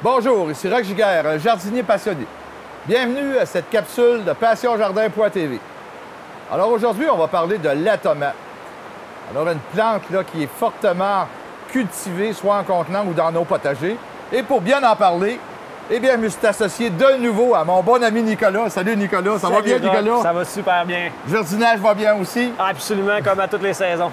Bonjour, ici Roch Giguère, un jardinier passionné. Bienvenue à cette capsule de PassionJardin.tv. Alors aujourd'hui, on va parler de la tomate. Alors une plante là, qui est fortement cultivée, soit en contenant ou dans nos potagers. Et pour bien en parler, eh bien, je me suis associé de nouveau à mon bon ami Nicolas. Salut Nicolas, ça va bien Nicolas? Ça va super bien. Le jardinage va bien aussi? Absolument, comme à toutes les saisons.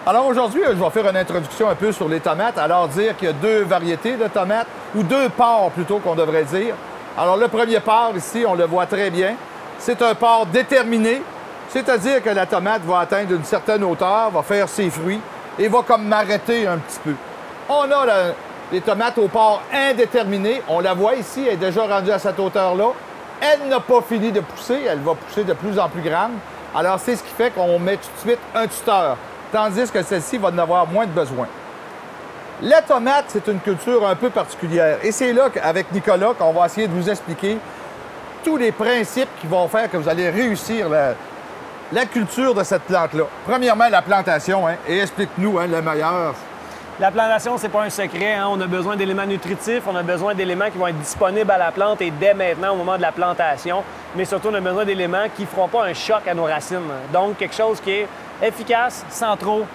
Alors aujourd'hui, je vais faire une introduction un peu sur les tomates. Alors dire qu'il y a deux variétés de tomates, ou deux ports plutôt qu'on devrait dire. Alors le premier port ici, on le voit très bien, c'est un port déterminé, c'est-à-dire que la tomate va atteindre une certaine hauteur, va faire ses fruits et va comme m'arrêter un petit peu. On a les tomates au port indéterminé, on la voit ici, elle est déjà rendue à cette hauteur-là. Elle n'a pas fini de pousser, elle va pousser de plus en plus grande. Alors c'est ce qui fait qu'on met tout de suite un tuteur. Tandis que celle-ci va en avoir moins de besoin. La tomate, c'est une culture un peu particulière. Et c'est là qu'avec Nicolas qu'on va essayer de vous expliquer tous les principes qui vont faire que vous allez réussir la culture de cette plante-là. Premièrement, la plantation, hein, et explique-nous le meilleur. La plantation, c'est pas un secret. Hein. On a besoin d'éléments nutritifs, on a besoin d'éléments qui vont être disponibles à la plante et dès maintenant au moment de la plantation. Mais surtout, on a besoin d'éléments qui ne feront pas un choc à nos racines. Donc, quelque chose qui est efficace sans trop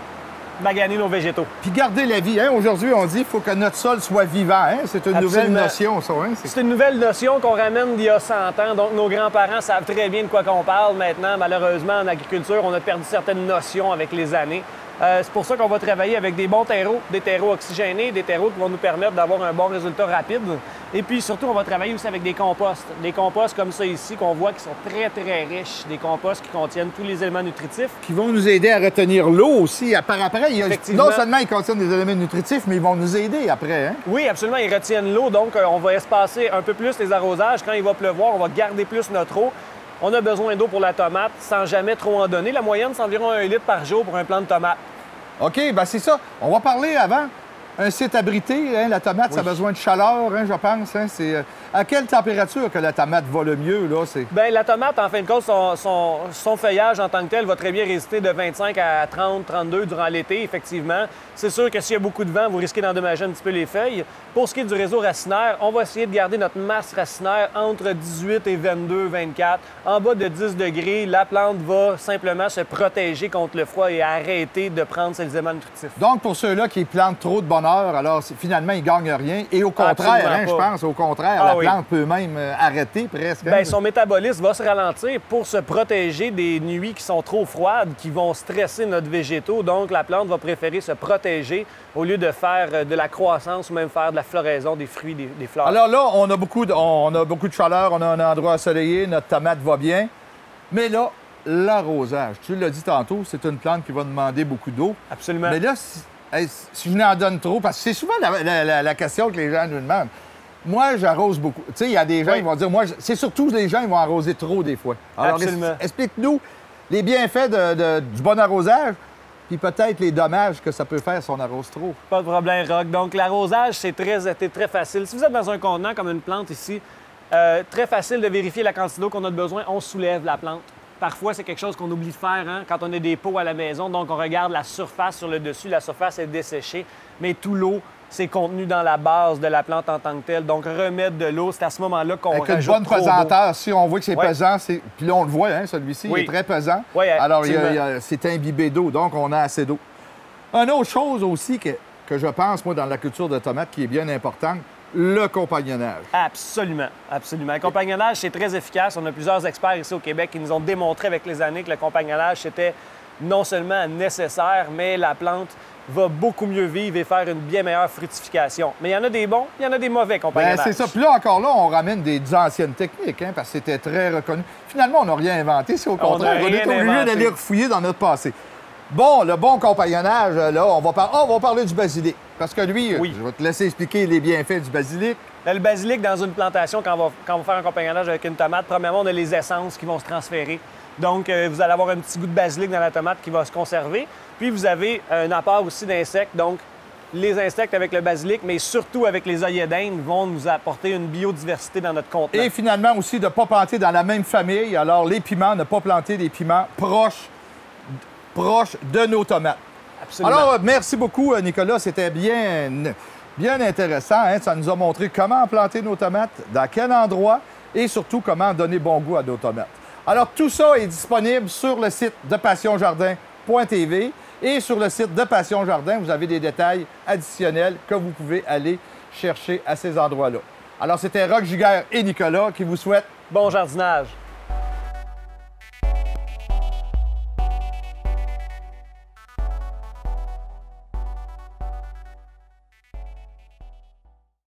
maganer nos végétaux. Puis garder la vie. Hein? Aujourd'hui, on dit qu'il faut que notre sol soit vivant. Hein? C'est une nouvelle notion, ça. Hein? C'est une nouvelle notion qu'on ramène d'il y a 100 ans. Donc, nos grands-parents savent très bien de quoi qu'on parle maintenant. Malheureusement, en agriculture, on a perdu certaines notions avec les années. C'est pour ça qu'on va travailler avec des bons terreaux, des terreaux oxygénés, des terreaux qui vont nous permettre d'avoir un bon résultat rapide. Et puis surtout, on va travailler aussi avec des composts. Des composts comme ça ici, qu'on voit qui sont très, très riches. Des composts qui contiennent tous les éléments nutritifs. Qui vont nous aider à retenir l'eau aussi. Après, non seulement ils contiennent des éléments nutritifs, mais ils vont nous aider après. Hein? Oui, absolument. Ils retiennent l'eau. Donc, on va espacer un peu plus les arrosages. Quand il va pleuvoir, on va garder plus notre eau. On a besoin d'eau pour la tomate sans jamais trop en donner. La moyenne, c'est environ 1 litre par jour pour un plant de tomate. OK, bien c'est ça. On va parler avant. Un site abrité, hein, la tomate, oui. Ça a besoin de chaleur, hein, je pense. Hein, c'est à quelle température que la tomate va le mieux, là? Bien, la tomate, en fin de compte, son feuillage en tant que tel va très bien résister de 25 à 30, 32 durant l'été, effectivement. C'est sûr que s'il y a beaucoup de vent, vous risquez d'endommager un petit peu les feuilles. Pour ce qui est du réseau racinaire, on va essayer de garder notre masse racinaire entre 18 et 22, 24. En bas de 10 degrés, la plante va simplement se protéger contre le froid et arrêter de prendre ses éléments nutritifs. Donc, pour ceux-là qui plantent trop de bonheur, alors finalement, ils ne gagnent rien. Et au contraire, hein, je pense, au contraire, la plante peut même arrêter presque. Bien, son métabolisme va se ralentir pour se protéger des nuits qui sont trop froides, qui vont stresser notre végétaux. Donc, la plante va préférer se protéger au lieu de faire de la croissance ou même faire de la floraison des fruits, des fleurs. Alors là, on a beaucoup de chaleur, on a un endroit ensoleillé, notre tomate va bien. Mais là, l'arrosage, tu l'as dit tantôt, c'est une plante qui va demander beaucoup d'eau. Absolument. Mais là, si je n'en donne trop, parce que c'est souvent la question que les gens nous demandent. Moi, j'arrose beaucoup. Tu sais, il y a des gens qui vont dire, moi, c'est surtout les gens qui vont arroser trop des fois. Alors, absolument. Explique-nous les bienfaits du bon arrosage, puis peut-être les dommages que ça peut faire si on arrose trop. Pas de problème, Roch. Donc, l'arrosage, c'est très facile. Si vous êtes dans un contenant comme une plante ici, très facile de vérifier la quantité d'eau qu'on a besoin. On soulève la plante. Parfois, c'est quelque chose qu'on oublie de faire quand on a des pots à la maison. Donc, on regarde la surface sur le dessus. La surface est desséchée, mais tout l'eau, c'est contenu dans la base de la plante en tant que telle. Donc, remettre de l'eau, c'est à ce moment-là qu'on rajoute avec une bonne pesanteur. Si on voit que c'est pesant, puis là, on le voit, hein, celui-ci, il est très pesant. Oui, alors, c'est imbibé d'eau, donc on a assez d'eau. Une autre chose aussi que je pense, moi, dans la culture de tomates qui est bien importante, le compagnonnage. Absolument, absolument. Le compagnonnage, c'est très efficace. On a plusieurs experts ici au Québec qui nous ont démontré avec les années que le compagnonnage, c'était non seulement nécessaire, mais la plante va beaucoup mieux vivre et faire une bien meilleure fructification. Mais il y en a des bons, il y en a des mauvais compagnonages. C'est ça. Puis là, encore là, on ramène des anciennes techniques, hein, parce que c'était très reconnu. Finalement, on n'a rien inventé. C'est au contraire, on est obligé d'aller refouiller dans notre passé. Bon, le bon compagnonnage, là, on va parler du basilic. Parce que lui, je vais te laisser expliquer les bienfaits du basilic. Le basilic, dans une plantation, quand on va faire un compagnonnage avec une tomate, premièrement, on a les essences qui vont se transférer. Donc, vous allez avoir un petit goût de basilic dans la tomate qui va se conserver. Puis, vous avez un apport aussi d'insectes. Donc, les insectes avec le basilic, mais surtout avec les oïédènes, vont nous apporter une biodiversité dans notre contenant. Et finalement aussi, de ne pas planter dans la même famille. Alors, les piments, ne pas planter des piments proches de nos tomates. Absolument. Alors, merci beaucoup, Nicolas. C'était Bien intéressant, hein? Ça nous a montré comment planter nos tomates, dans quel endroit et surtout comment donner bon goût à nos tomates. Alors, tout ça est disponible sur le site de passionjardin.tv et sur le site de Passion Jardin, vous avez des détails additionnels que vous pouvez aller chercher à ces endroits-là. Alors, c'était Roch Giguère et Nicolas qui vous souhaitent bon jardinage!